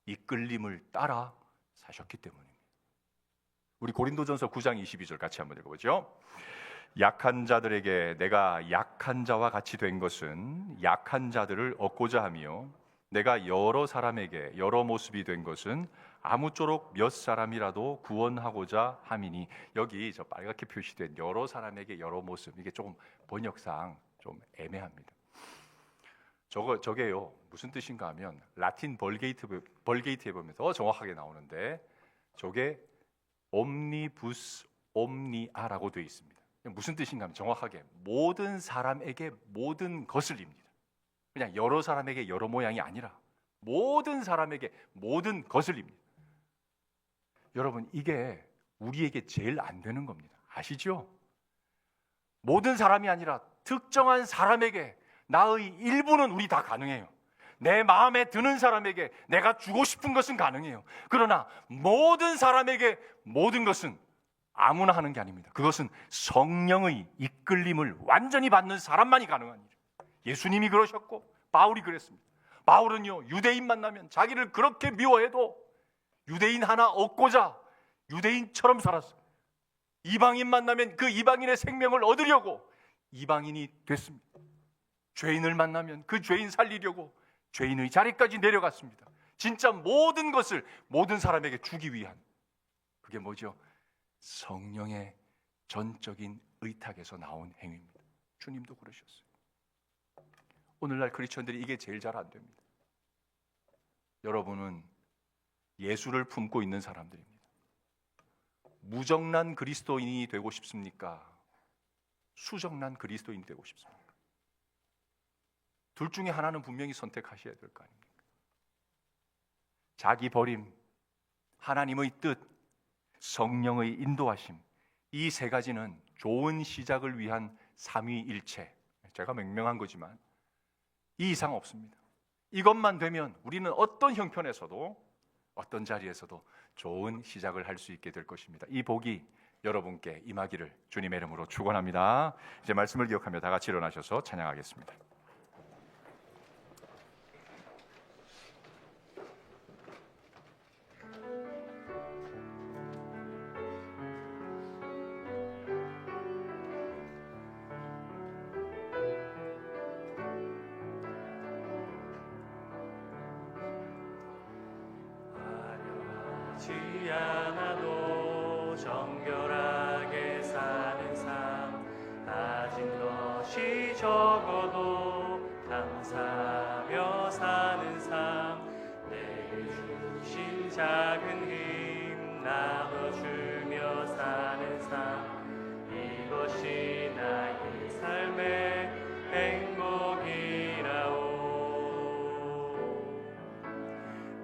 이끌림을 따라 사셨기 때문입니다. 우리 고린도전서 9장 22절 같이 한번 읽어보죠. 약한 자들에게 내가 약한 자와 같이 된 것은 약한 자들을 얻고자 하며 내가 여러 사람에게 여러 모습이 된 것은 아무쪼록 몇 사람이라도 구원하고자 함이니. 여기 저 빨갛게 표시된 여러 사람에게 여러 모습, 이게 조금 번역상 좀 애매합니다. 저게요 무슨 뜻인가 하면 라틴 벌게이트에 보면 더 정확하게 나오는데 저게 옴니부스 옴니아라고 되어 있습니다. 무슨 뜻인가 하면 정확하게 모든 사람에게 모든 것을입니다. 그냥 여러 사람에게 여러 모양이 아니라 모든 사람에게 모든 것을입니다. 여러분, 이게 우리에게 제일 안 되는 겁니다. 아시죠? 모든 사람이 아니라 특정한 사람에게 나의 일부는 우리 다 가능해요. 내 마음에 드는 사람에게 내가 주고 싶은 것은 가능해요. 그러나 모든 사람에게 모든 것은 아무나 하는 게 아닙니다. 그것은 성령의 이끌림을 완전히 받는 사람만이 가능한 일이에요. 예수님이 그러셨고 바울이 그랬습니다. 바울은요, 유대인 만나면 자기를 그렇게 미워해도 유대인 하나 얻고자 유대인처럼 살았어요. 이방인 만나면 그 이방인의 생명을 얻으려고 이방인이 됐습니다. 죄인을 만나면 그 죄인 살리려고 죄인의 자리까지 내려갔습니다. 진짜 모든 것을 모든 사람에게 주기 위한, 그게 뭐죠? 성령의 전적인 의탁에서 나온 행위입니다. 주님도 그러셨어요. 오늘날 크리스천들이 이게 제일 잘 안 됩니다. 여러분은 예수를 품고 있는 사람들입니다. 무정란 그리스도인이 되고 싶습니까? 수정란 그리스도인이 되고 싶습니까? 둘 중에 하나는 분명히 선택하셔야 될 거 아닙니까? 자기 버림, 하나님의 뜻, 성령의 인도하심, 이 세 가지는 좋은 시작을 위한 삼위일체, 제가 명명한 거지만 이 이상 없습니다. 이것만 되면 우리는 어떤 형편에서도 어떤 자리에서도 좋은 시작을 할 수 있게 될 것입니다. 이 복이 여러분께 임하기를 주님의 이름으로 축원합니다. 이제 말씀을 기억하며 다 같이 일어나셔서 찬양하겠습니다. 지 않아도 정결하게 사는 삶, 가진 것이 적어도 감사하며 사는 삶, 내게 주신 작은 힘 나눠주며 사는 삶, 이것이 나의 삶의 행복이라오.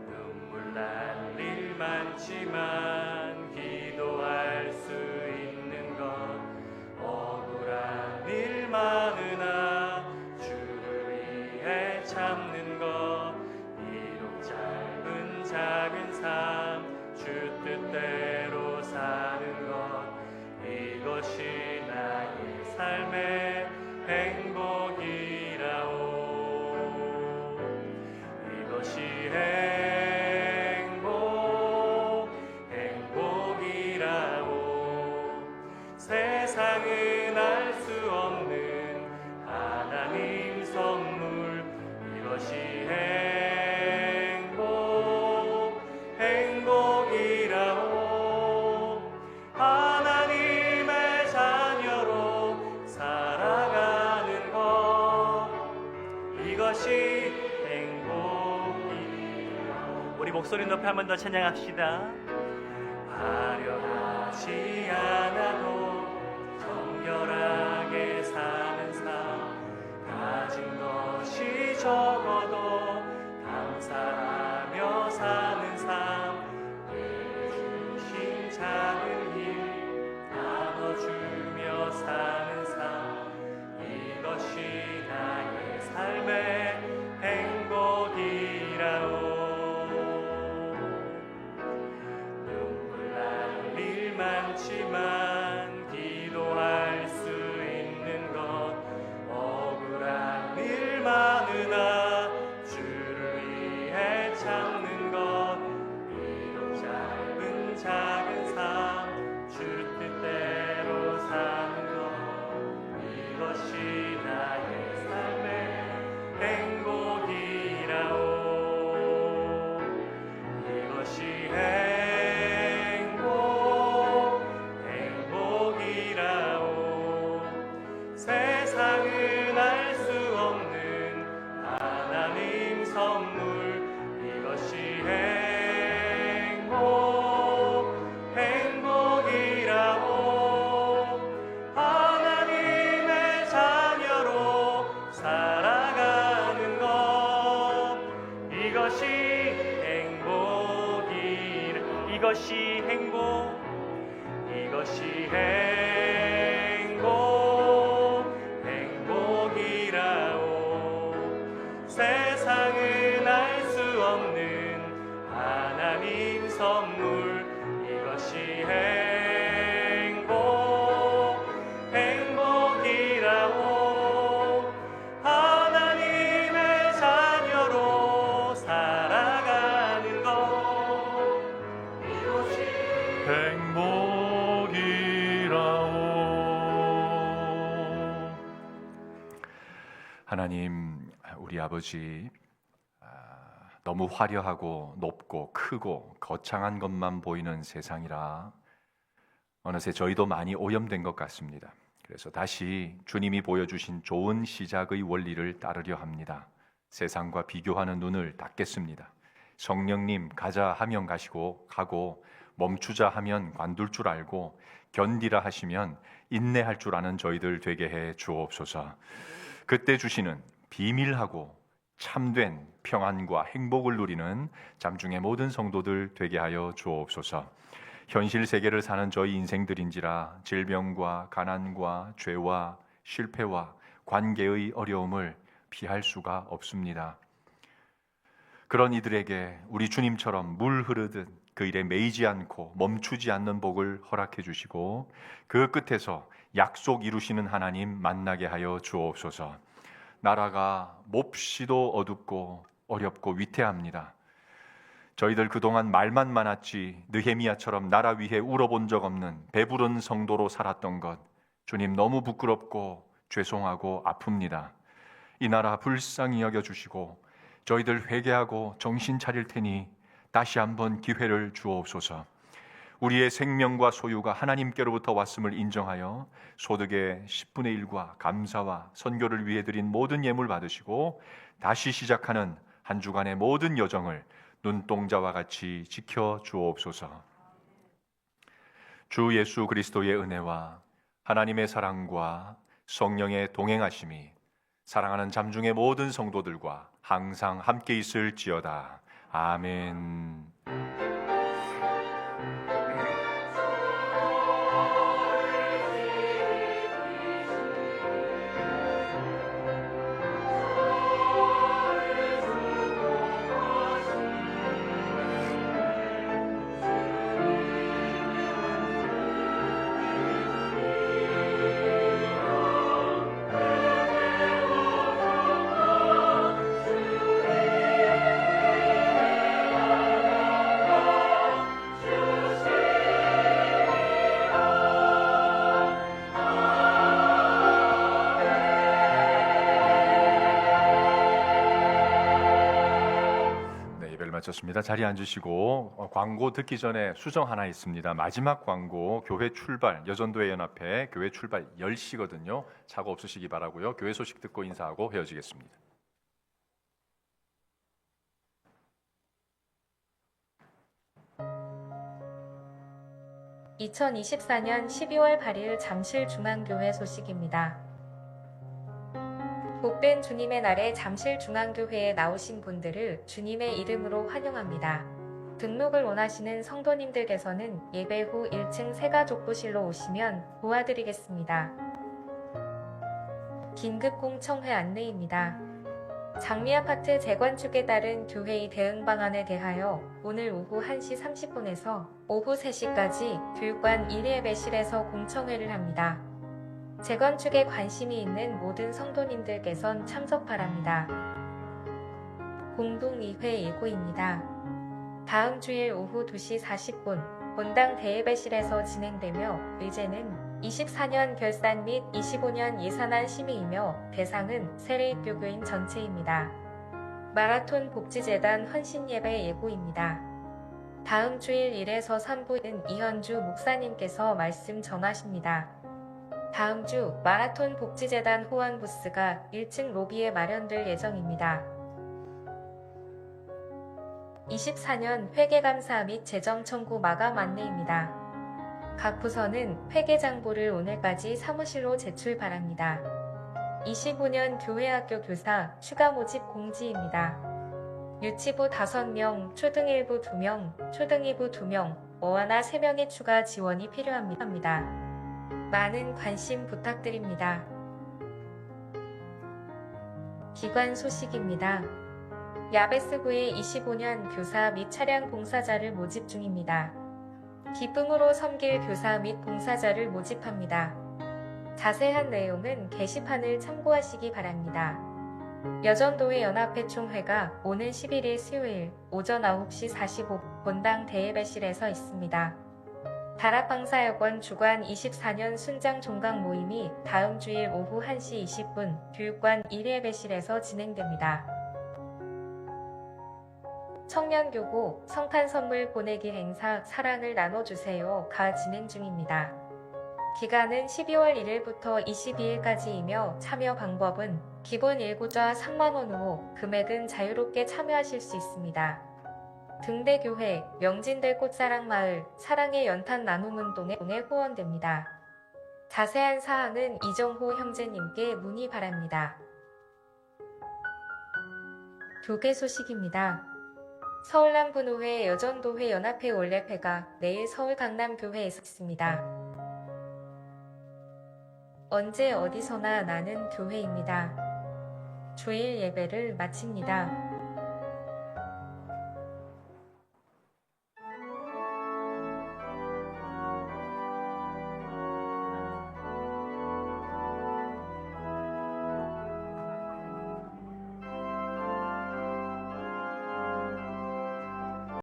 눈물 날 일 많지만 기도할 수 있는 것, 억울한 일 많으나 주를 위해 참는 것, 비록 짧은 작은 삶 주 뜻대로 사는 것, 이것이 나의 삶의 행복이라오. 이것이 세상은 알 수 없는 하나님 선물, 이것이 행복이라오. 하나님의 자녀로 살아가는 것, 이것이 행복이라오. 우리 목소리 높이 한 번 더 찬양합시다. 화려하지 않아도 정결하게 사는 삶, 가진 것이 적어도 감사하며 사는 삶, 내게 주신 작은 힘 나눠주며 사는 삶, 이것이 나의 삶의 행복. 하나님, 우리 아버지, 너무 화려하고 높고 크고 거창한 것만 보이는 세상이라 어느새 저희도 많이 오염된 것 같습니다. 그래서 다시 주님이 보여주신 좋은 시작의 원리를 따르려 합니다. 세상과 비교하는 눈을 닫겠습니다. 성령님 가자 하면 가고 멈추자 하면 관둘 줄 알고 견디라 하시면 인내할 줄 아는 저희들 되게 해 주옵소서. 그때 주시는 비밀하고 참된 평안과 행복을 누리는 잠중의 모든 성도들 되게 하여 주옵소서. 현실 세계를 사는 저희 인생들인지라 질병과 가난과 죄와 실패와 관계의 어려움을 피할 수가 없습니다. 그런 이들에게 우리 주님처럼 물 흐르듯 그 일에 매이지 않고 멈추지 않는 복을 허락해 주시고 그 끝에서 약속 이루시는 하나님 만나게 하여 주옵소서. 나라가 몹시도 어둡고 어렵고 위태합니다. 저희들 그동안 말만 많았지 느헤미야처럼 나라 위에 울어본 적 없는 배부른 성도로 살았던 것 주님 너무 부끄럽고 죄송하고 아픕니다. 이 나라 불쌍히 여겨주시고 저희들 회개하고 정신 차릴 테니 다시 한번 기회를 주옵소서. 우리의 생명과 소유가 하나님께로부터 왔음을 인정하여 소득의 10분의 1과 감사와 선교를 위해 드린 모든 예물 받으시고 다시 시작하는 한 주간의 모든 여정을 눈동자와 같이 지켜 주옵소서. 주 예수 그리스도의 은혜와 하나님의 사랑과 성령의 동행하심이 사랑하는 잠중의 모든 성도들과 항상 함께 있을지어다. 아멘. 마쳤습니다. 자리에 앉으시고 광고 듣기 전에 수정 하나 있습니다. 마지막 광고 교회 출발 여전도회 연합회 교회 출발 10시거든요. 사고 없으시기 바라고요. 교회 소식 듣고 인사하고 헤어지겠습니다. (2024년 12월 8일) 잠실중앙교회 소식입니다. 복된 주님의 날에 잠실중앙교회에 나오신 분들을 주님의 이름으로 환영합니다. 등록을 원하시는 성도님들께서는 예배 후 1층 새가족부실로 오시면 도와드리겠습니다. 긴급공 청회 안내입니다. 장미아파트 재건축에 따른 교회의 대응 방안에 대하여 오늘 오후 1시 30분에서 오후 3시까지 교육관 1예배실에서 공청회를 합니다. 재건축에 관심이 있는 모든 성도님들께선 참석 바랍니다. 공동의회 예고입니다. 다음 주일 오후 2시 40분 본당 대예배실에서 진행되며 의제는 24년 결산 및 25년 예산안 심의이며 대상은 세례교교인 전체입니다. 마라톤 복지재단 헌신예배 예고입니다. 다음 주일 1에서 3부는 이현주 목사님께서 말씀 전하십니다. 다음 주 마라톤 복지재단 후원 부스가 1층 로비에 마련될 예정입니다. 24년 회계감사 및 재정청구 마감 안내입니다. 각 부서는 회계장부를 오늘까지 사무실로 제출 바랍니다. 25년 교회학교 교사 추가 모집 공지입니다. 유치부 5명, 초등 1부 2명, 초등 2부 2명, 어하나 3명의 추가 지원이 필요합니다. 많은 관심 부탁드립니다. 기관 소식입니다. 야베스구에 25년 교사 및 차량 봉사자를 모집 중입니다. 기쁨으로 섬길 교사 및 봉사자를 모집합니다. 자세한 내용은 게시판을 참고하시기 바랍니다. 여전도회 연합회 총회가 오는 11일 수요일 오전 9시 45분 본당 대예배실에서 있습니다. 다락방사역원 주관 24년 순장 종강 모임이 다음 주일 오후 1시 20분 교육관 1예배실에서 진행됩니다. 청년교구 성탄 선물 보내기 행사 사랑을 나눠주세요가 진행 중입니다. 기간은 12월 1일부터 22일까지이며 참여 방법은 기본 일구자 3만원으로 금액은 자유롭게 참여하실 수 있습니다. 등대교회, 명진대 꽃사랑마을, 사랑의 연탄 나눔운동에 후원됩니다. 자세한 사항은 이정호 형제님께 문의 바랍니다. 교계 소식입니다. 서울남분우회 여전도회 연합회 원래회가 내일 서울 강남교회에서 있습니다. 언제 어디서나 나는 교회입니다. 주일 예배를 마칩니다.